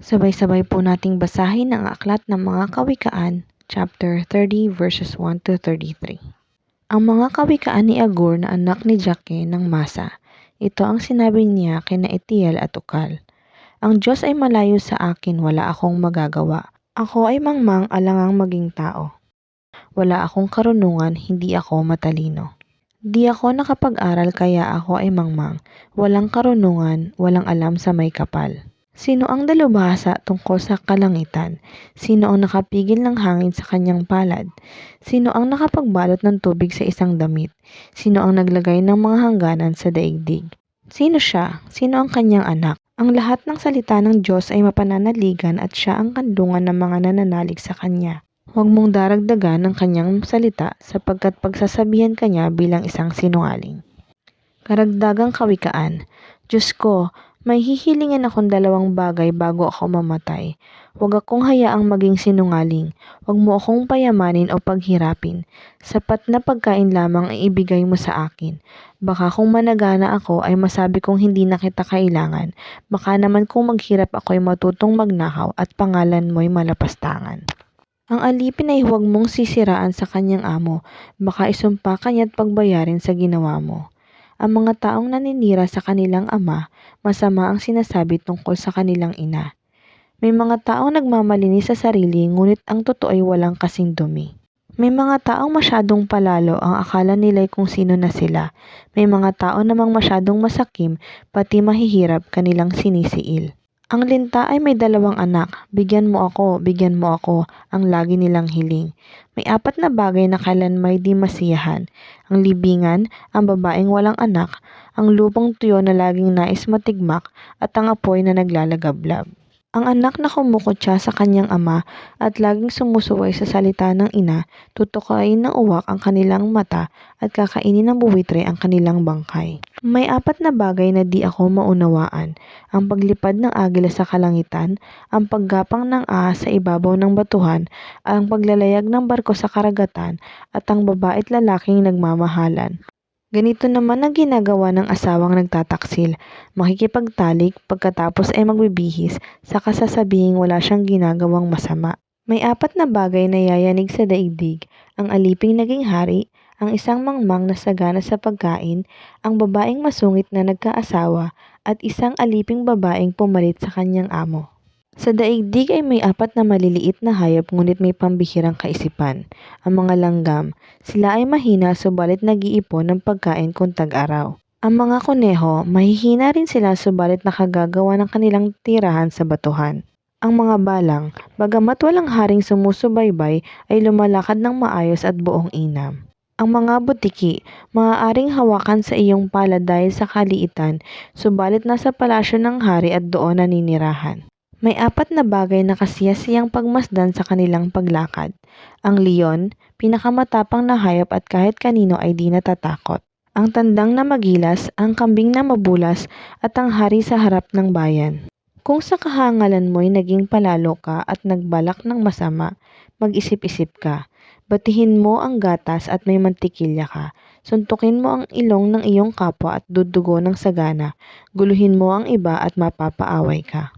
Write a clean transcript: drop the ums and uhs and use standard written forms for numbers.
Sabay-sabay po nating basahin ang aklat ng mga kawikaan, chapter 30 verses 1 to 33. Ang mga kawikaan ni Agur na anak ni Jake ng Masa. Ito ang sinabi niya kina Itiel at Ukal. Ang Diyos ay malayo sa akin, wala akong magagawa. Ako ay mangmang alangang maging tao. Wala akong karunungan, hindi ako matalino. Di ako nakapag-aral kaya ako ay mangmang. Walang karunungan, walang alam sa may kapal. Sino ang dalubhasa tungkol sa kalangitan? Sino ang nakapigil ng hangin sa kanyang palad? Sino ang nakapagbalot ng tubig sa isang damit? Sino ang naglagay ng mga hangganan sa daigdig? Sino siya? Sino ang kanyang anak? Ang lahat ng salita ng Diyos ay mapananaligan at siya ang kandungan ng mga nananalig sa kanya. Huwag mong daragdagan ng kanyang salita sapagkat pagsasabihan kanya bilang isang sinungaling. Karagdagang kawikaan. Diyos ko, may hihilingin akong dalawang bagay bago ako mamatay. Huwag akong hayaang maging sinungaling. Huwag mo akong payamanin o paghirapin. Sapat na pagkain lamang ang ibigay mo sa akin. Baka kung managana ako ay masabi kong hindi na kita kailangan. Baka naman kung maghirap ako ay matutong magnakaw at pangalan mo'y malapastangan. Ang alipin ay huwag mong sisiraan sa kanyang amo. Baka isumpa kanya't pagbayarin sa ginawa mo. Ang mga taong naninira sa kanilang ama, masama ang sinasabi tungkol sa kanilang ina. May mga taong nagmamalinis sa sarili ngunit ang totoo ay walang kasing dumi. May mga taong masyadong palalo ang akala nila'y kung sino na sila. May mga tao namang masyadong masakim pati mahihirap kanilang sinisiil. Ang linta ay may 2 anak, bigyan mo ako, ang lagi nilang hiling. May 4 na bagay na kailanmay di masiyahan. Ang libingan, ang babaeng walang anak, ang lupang tuyo na laging nais matigmak, at ang apoy na naglalagablab. Ang anak na kumukutya sa kanyang ama at laging sumusuway sa salita ng ina, tutukain ng uwak ang kanilang mata at kakainin ng buwitre ang kanilang bangkay. May 4 na bagay na di ako maunawaan. Ang paglipad ng agila sa kalangitan, ang paggapang ng ahas sa ibabaw ng batuhan, ang paglalayag ng barko sa karagatan, at ang babae't lalaking nagmamahalan. Ganito naman ang ginagawa ng asawang nagtataksil, makikipagtalik pagkatapos ay magbibihis, saka sasabihing wala siyang ginagawang masama. May 4 na bagay na yayanig sa daigdig, ang aliping naging hari, ang isang mangmang na sagana sa pagkain, ang babaeng masungit na nagkaasawa, at isang aliping babaeng pumalit sa kanyang amo. Sa daigdig ay may 4 na maliliit na hayop ngunit may pambihirang kaisipan. Ang mga langgam, sila ay mahina subalit nag-iipon ng pagkain kung tag-araw. Ang mga kuneho, mahihina rin sila subalit nakagagawa ng kanilang tirahan sa batuhan. Ang mga balang, bagamat walang haring sumusubaybay, ay lumalakad ng maayos at buong inam. Ang mga butiki, maaaring hawakan sa iyong palad dahil sa kaliitan, subalit nasa palasyo ng hari at doon naninirahan. May 4 na bagay na kasiyasiyang pagmasdan sa kanilang paglakad. Ang leon, pinakamatapang na hayop at kahit kanino ay di natatakot. Ang tandang na magilas, ang kambing na mabulas, at ang hari sa harap ng bayan. Kung sa kahangalan mo'y naging palalo ka at nagbalak ng masama, mag-isip-isip ka. Batihin mo ang gatas at may mantikilya ka. Suntukin mo ang ilong ng iyong kapwa at dudugo ng sagana. Guluhin mo ang iba at mapapaaway ka.